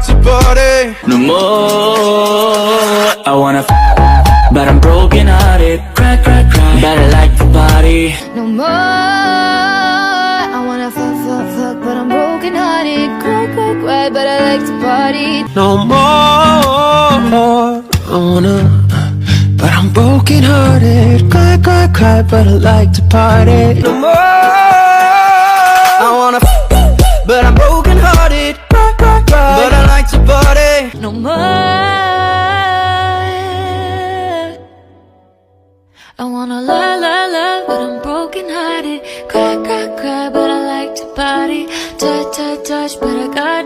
to party. No more. I wanna but I'm broken hearted. Cry, cry, cry, but I like to party. No more. I wanna fuck, but I'm broken hearted. Cry, cry, cry, but I like to party. No more. I wanna, but I'm broken hearted. Cry, cry, cry, but I like to party. No more. I wanna, but I'm broken hearted. Cry, cry, cry, but I like to party. No more. I wanna love, but I'm broken hearted. Cry, cry, cry, but I like to party. Touch, touch, touch, but I got